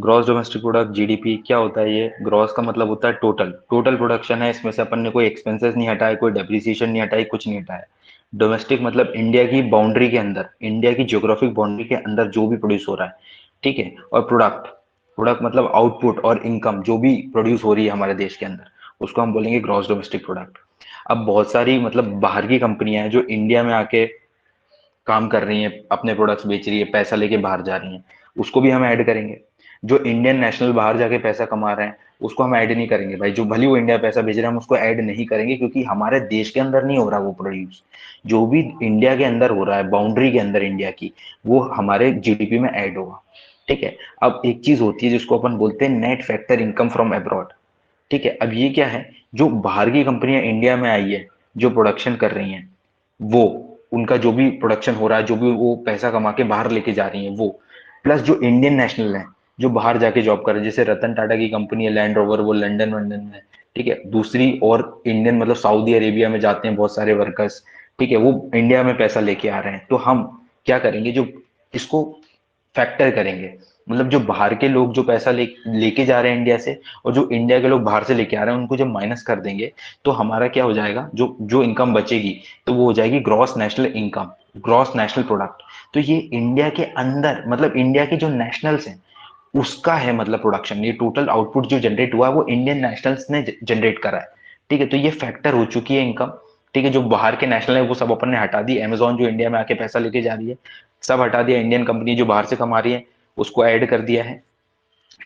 Gross domestic product, GDP क्या होता है? ये ग्रॉस का मतलब होता है टोटल, टोटल प्रोडक्शन है, इसमें से अपन ने कोई एक्सपेंसेस नहीं हटाए, कोई डेप्रिसिएशन नहीं हटाई, कुछ नहीं हटाया। डोमेस्टिक मतलब इंडिया की बाउंड्री के अंदर, इंडिया की ज्योग्राफिक बाउंड्री के अंदर जो भी प्रोड्यूस हो रहा है, ठीक है। और प्रोडक्ट, प्रोडक्ट मतलब आउटपुट और इनकम जो भी प्रोड्यूस हो रही है हमारे देश के अंदर, उसको हम बोलेंगे ग्रॉस डोमेस्टिक प्रोडक्ट। अब बहुत सारी मतलब बाहर की कंपनियां हैं जो इंडिया में आके काम कर रही हैं, अपने प्रोडक्ट्स बेच रही है, पैसा लेके बाहर जा रही हैं, उसको भी हम ऐड करेंगे। जो इंडियन नेशनल बाहर जाके पैसा कमा रहे हैं, उसको हम ऐड नहीं करेंगे भाई। जो भले वो इंडिया पैसा भेज रहे हैं, हम उसको ऐड नहीं करेंगे, क्योंकि हमारे देश के अंदर नहीं हो रहा वो प्रोड्यूस। जो भी इंडिया के अंदर हो रहा है, बाउंड्री के अंदर इंडिया की, वो हमारे जीडीपी में ऐड होगा, ठीक है। अब एक चीज होती है जिसको अपन बोलते हैं net factor income from abroad, ठीक है। अब ये क्या है? जो बाहर की कंपनियां इंडिया में आई है, जो प्रोडक्शन कर रही हैं, वो उनका जो भी प्रोडक्शन हो रहा है, जो भी वो पैसा कमा के बाहर लेके जा रही है वो, प्लस जो इंडियन नेशनल है जो बाहर जाके जॉब कर रहे हैं, जैसे रतन टाटा की कंपनी है लैंड रोवर, वो लंदन वंदन में है, ठीक है। दूसरी और इंडियन मतलब सऊदी अरेबिया में जाते हैं बहुत सारे वर्कर्स, ठीक है, वो इंडिया में पैसा लेके आ रहे हैं। तो हम क्या करेंगे, जो इसको फैक्टर करेंगे, मतलब जो बाहर के लोग जो पैसा लेके जा रहे हैं इंडिया से, और जो इंडिया के लोग बाहर से लेके आ रहे हैं, उनको जब माइनस कर देंगे, तो हमारा क्या हो जाएगा, जो जो इनकम बचेगी, तो वो हो जाएगी gross national income, gross national product. तो ये इंडिया के अंदर मतलब इंडिया के जो नेशनल्स हैं उसका है, मतलब प्रोडक्शन, ये टोटल आउटपुट जो जनरेट हुआ है वो इंडियन नेशनल्स ने जनरेट करा है, ठीक है। तो ये फैक्टर हो चुकी है इनकम, ठीक है। जो बाहर के नेशनल है वो सब अपन ने हटा दी, अमेजोन जो इंडिया में आके पैसा लेके जा रही है, सब हटा दिया। इंडियन कंपनी जो बाहर से कमा रही है उसको ऐड कर दिया है,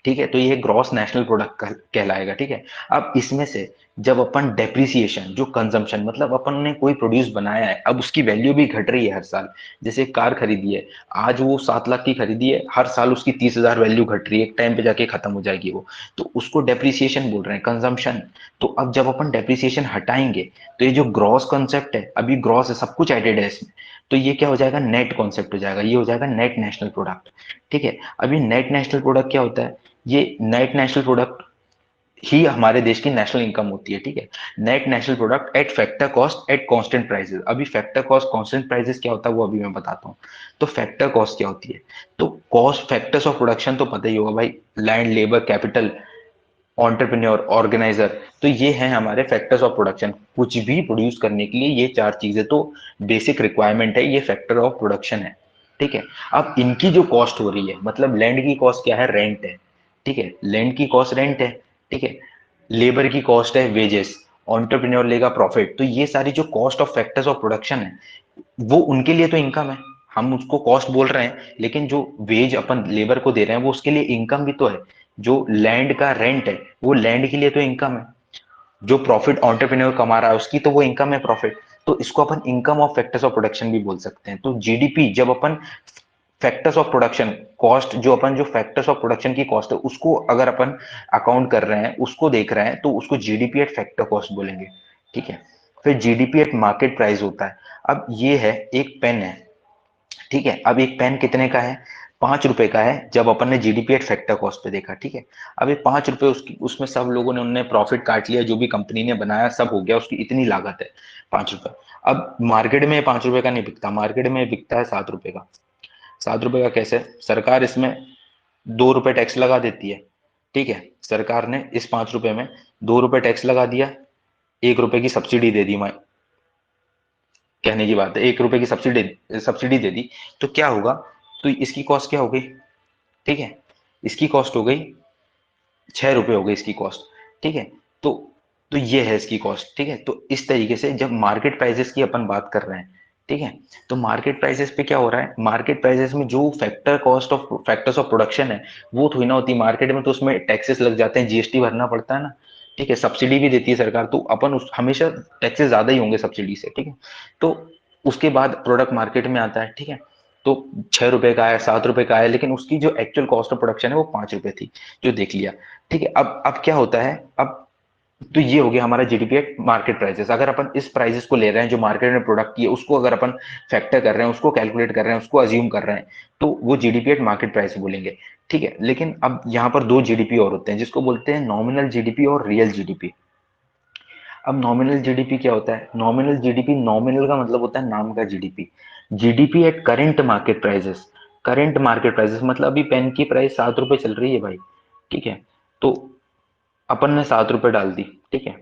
ठीक है। तो ये ग्रॉस नेशनल प्रोडक्ट कहलाएगा, ठीक है। अब इसमें से जब अपन डेप्रिसिएशन, जो कंजम्पशन मतलब अपन ने कोई प्रोड्यूस बनाया है, अब उसकी वैल्यू भी घट रही है हर साल। जैसे एक कार खरीदी है, आज वो 7 लाख की खरीदी है, हर साल उसकी 30,000 वैल्यू घट रही है, एक टाइम पे जाके खत्म हो जाएगी वो, तो उसको डेप्रिसिएशन बोल रहे हैं, कंजम्पशन। तो अब जब अपन डेप्रिसिएशन हटाएंगे, तो ये जो ग्रॉस कॉन्सेप्ट है, अभी ग्रॉस है, सब कुछ एडेड है इसमें, तो ये क्या हो जाएगा, नेट कॉन्सेप्ट हो जाएगा, ये हो जाएगा नेट नेशनल प्रोडक्ट, ठीक है। अभी नेट नेशनल प्रोडक्ट क्या होता है? ये नेट नेशनल प्रोडक्ट ही हमारे देश की नेशनल इनकम होती है, ठीक है। Net national product at factor cost at constant prices. अभी फैक्टर कॉस्ट कांस्टेंट प्राइसेस क्या होता है वो अभी मैं बताता हूँ। तो फैक्टर कॉस्ट क्या होती है? तो कॉस्ट फैक्टर्स ऑफ प्रोडक्शन तो पता ही होगा भाई, land, labour, capital, entrepreneur, organiser. तो ये हैं हमारे फैक्टर्स ऑफ प्रोडक्शन। कुछ भी प्रोड्यूस करने के लिए ये 4 चीजें तो बेसिक रिक्वायरमेंट है, ये फैक्टर ऑफ प्रोडक्शन है, ठीक है। अब इनकी जो कॉस्ट हो रही है, मतलब लैंड की कॉस्ट क्या है, रेंट है, ठीक है, लैंड की कॉस्ट रेंट है, ठीक है। लेबर की कॉस्ट है वेजेस, एंटरप्रेन्योर लेगा प्रॉफिट। तो ये सारी जो cost of factors of production है, वो उनके लिए तो इनकम है, हम उसको कॉस्ट बोल रहे हैं, लेकिन जो वेज अपन लेबर को दे रहे हैं वो उसके लिए इनकम भी तो है। जो लैंड का रेंट है वो लैंड के लिए तो इनकम है। जो प्रॉफिट एंटरप्रेन्योर कमा रहा है उसकी तो वो इनकम है, प्रॉफिट। तो इसको अपन income of factors of production भी बोल सकते हैं। तो जीडीपी जब अपन फैक्टर्स ऑफ प्रोडक्शन कॉस्ट, जो अपन जो फैक्टर्स ऑफ प्रोडक्शन की कॉस्ट है उसको अगर अपन अकाउंट कर रहे हैं, उसको देख रहे हैं, तो उसको जीडीपी एट फैक्टर कॉस्ट बोलेंगे, ठीक है। फिर जीडीपी एट मार्केट प्राइस होता है। अब ये है, एक पेन है, ठीक है। अब एक पेन कितने का है? 5 रुपए का है, जब अपन ने जीडीपी एट फैक्टर कॉस्ट पे देखा, ठीक है। अब ये 5 रुपए, उसकी उसमें सब लोगों ने उनने प्रॉफिट काट लिया, जो भी कंपनी ने बनाया सब हो गया, उसकी इतनी लागत है 5 रुपए। अब मार्केट में 5 रुपए का नहीं बिकता, मार्केट में बिकता है 7 रुपए का। 7 रुपए का कैसे? सरकार इसमें 2 रुपए टैक्स लगा देती है, ठीक है। सरकार ने इस 5 रुपए में 2 रुपए टैक्स लगा दिया, 1 रुपए की सब्सिडी दे दी, कहने की बात है, 1 रुपए की सब्सिडी सब्सिडी दे दी। तो क्या होगा? तो इसकी कॉस्ट क्या हो गई, ठीक है, इसकी कॉस्ट हो गई 6 रुपए हो गई इसकी कॉस्ट, ठीक है। तो तो ये है इसकी कॉस्ट, ठीक है। तो इस तरीके से जब मार्केट प्राइसेस की अपन बात कर रहे हैं, ठीक है, तो मार्केट प्राइसेस पे क्या हो रहा है, मार्केट प्राइसेस में जो factor cost of factors of production है वो थोड़ी ना होती मार्केट में, तो उसमें टैक्सेस लग जाते हैं, जीएसटी भरना पड़ता है ना, ठीक है। सब्सिडी भी देती है सरकार, तो अपन उस हमेशा टैक्सेस ज्यादा ही होंगे सब्सिडी से, ठीक है। तो उसके बाद प्रोडक्ट मार्केट में आता है, ठीक है। तो 6 रुपए का है, 7 रुपए का है, लेकिन उसकी जो एक्चुअल कॉस्ट ऑफ प्रोडक्शन है वो 5 रुपए थी, जो देख लिया, ठीक है। अब क्या होता है, अब तो ये हो गया हमारा जीडीपी एट मार्केट प्राइसेस। अगर अपन इस प्राइसेस को ले रहे हैं जो मार्केट में प्रोडक्ट की है, उसको अगर अपन फैक्टर कर रहे हैं, उसको कैलकुलेट कर रहे हैं, उसको अज्यूम कर रहे हैं, तो वो जीडीपी एट मार्केट प्राइस बोलेंगे, ठीक है। लेकिन अब यहाँ पर दो जीडीपी और होते हैं, जिसको बोलते हैं नॉमिनल जीडीपी और रियल जीडीपी। अब नॉमिनल जीडीपी क्या होता है? नॉमिनल जीडीपी, नॉमिनल का मतलब होता है नाम का GDP. GDP at current market prices, current market prices मतलब अभी पेन की प्राइस 7 रुपए चल रही है भाई, ठीक है। तो अपन ने 7 रुपए डाल दी, ठीक है।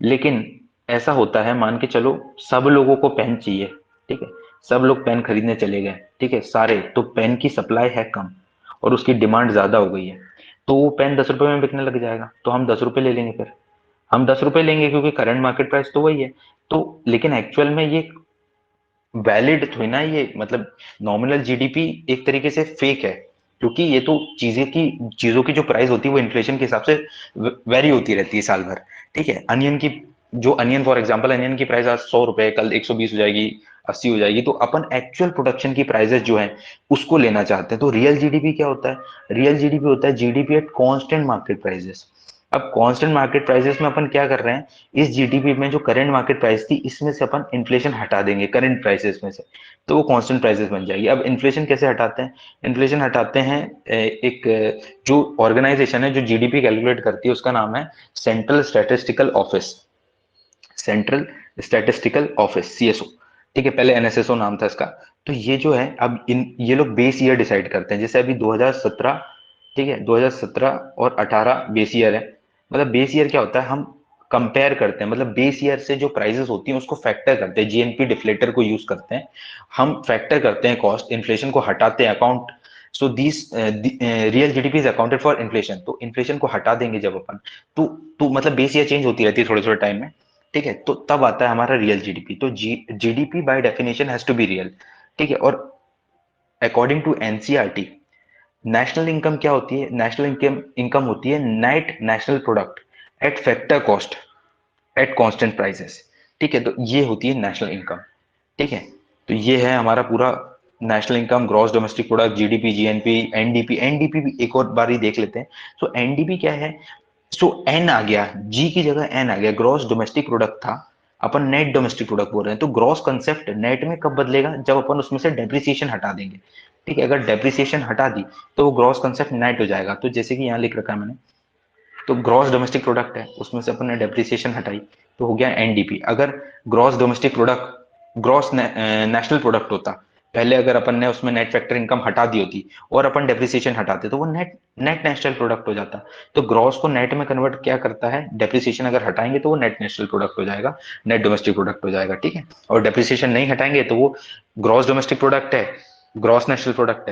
लेकिन ऐसा होता है, मान के चलो सब लोगों को पेन चाहिए, ठीक है, सब लोग पेन खरीदने चले गए, ठीक है, सारे, तो पेन की सप्लाई है कम और उसकी डिमांड ज्यादा हो गई है, तो वो पेन 10 रुपए में बिकने लग जाएगा, तो हम 10 रुपए ले लेंगे, फिर हम 10 रुपए लेंगे क्योंकि करंट मार्केट प्राइस तो वही है। तो लेकिन एक्चुअल में ये वैलिड थोड़ी ना, ये मतलब नॉमिनल जीडीपी एक तरीके से फेक है, क्योंकि ये तो चीजों की जो प्राइस होती है वो इन्फ्लेशन के हिसाब से वेरी होती रहती है साल भर, ठीक है। अनियन फॉर एग्जांपल, अनियन की प्राइस आज 100 रुपए, कल 120 हो जाएगी, 80 हो जाएगी, तो अपन एक्चुअल प्रोडक्शन की प्राइसेस जो है उसको लेना चाहते हैं। तो रियल जीडीपी क्या होता है? रियल जीडीपी होता है GDP at constant market prices. अब कांस्टेंट मार्केट प्राइसेस में अपन क्या कर रहे हैं, इस जीडीपी में जो करंट मार्केट प्राइस थी इसमें से अपन इन्फ्लेशन हटा देंगे करंट प्राइसेस में से, तो वो कांस्टेंट प्राइसेस बन जाएगी। अब इन्फ्लेशन कैसे हटाते हैं? इन्फ्लेशन हटाते हैं, एक जो ऑर्गेनाइजेशन है जो जीडीपी कैलकुलेट करती है उसका नाम है central statistical office, central statistical office, CSO, ठीक है, पहले एनएसएसओ नाम था इसका। तो ये जो है, अब इन ये लोग बेस ईयर डिसाइड करते हैं, जैसे अभी 2017, ठीक है, 2017 और 18 बेस ईयर है। मतलब बेस ईयर क्या होता है, हम कंपेयर करते हैं, मतलब बेस ईयर से जो प्राइसेस होती हैं उसको फैक्टर करते हैं, जीएनपी डिफ्लेटर को यूज करते हैं, हम फैक्टर करते हैं कॉस्ट, इन्फ्लेशन को हटाते हैं account. So this real GDP is accounted for inflation, तो इन्फ्लेशन को हटा देंगे जब अपन, तो मतलब बेस ईयर चेंज होती रहती है थोड़े थोड़े टाइम में, ठीक है, तो तब आता है हमारा रियल जीडीपी। तो GDP by definition has to be real, ठीक है। और according to NCERT, national income क्या होती है? नेशनल इनकम इनकम होती है net national product at factor cost at constant prices, ठीक है, तो ये होती है नेशनल इनकम, ठीक है। तो ये है हमारा पूरा national income, gross domestic product, GDP, GNP, NDP. NDP भी एक और बार ही देख लेते हैं। सो एनडीपी क्या है? सो एन आ गया, जी की जगह एन आ गया, ग्रॉस डोमेस्टिक प्रोडक्ट था, अपन नेट डोमेस्टिक प्रोडक्ट बोल रहे हैं। तो ग्रॉस कंसेप्ट नेट में कब बदलेगा? जब अपन उसमें से डेप्रिसिएशन हटा देंगे, ठीक है। अगर डेप्रिसिएशन हटा दी तो वो ग्रॉस कंसेप्ट नेट हो जाएगा। तो जैसे कि यहाँ लिख रखा है मैंने, तो ग्रॉस डोमेस्टिक प्रोडक्ट है, उसमें से अपन ने डेप्रिसिएशन हटाई तो हो गया एनडीपी। अगर gross domestic product gross national product होता, पहले अगर अपन ने उसमें नेट फैक्टर इनकम हटा दी होती और अपन डेप्रिसिएशन हटाते तो वो नेट नेट नेशनल प्रोडक्ट हो जाता। तो ग्रॉस को नेट में कन्वर्ट क्या करता है? डेप्रिसिएशन अगर हटाएंगे तो वो नेट नेशनल प्रोडक्ट हो जाएगा, नेट डोमेस्टिक प्रोडक्ट हो जाएगा, ठीक है। और डेप्रिसिएशन नहीं हटाएंगे तो वो ग्रॉस डोमेस्टिक प्रोडक्ट है, ग्रॉस नेशनल प्रोडक्ट है।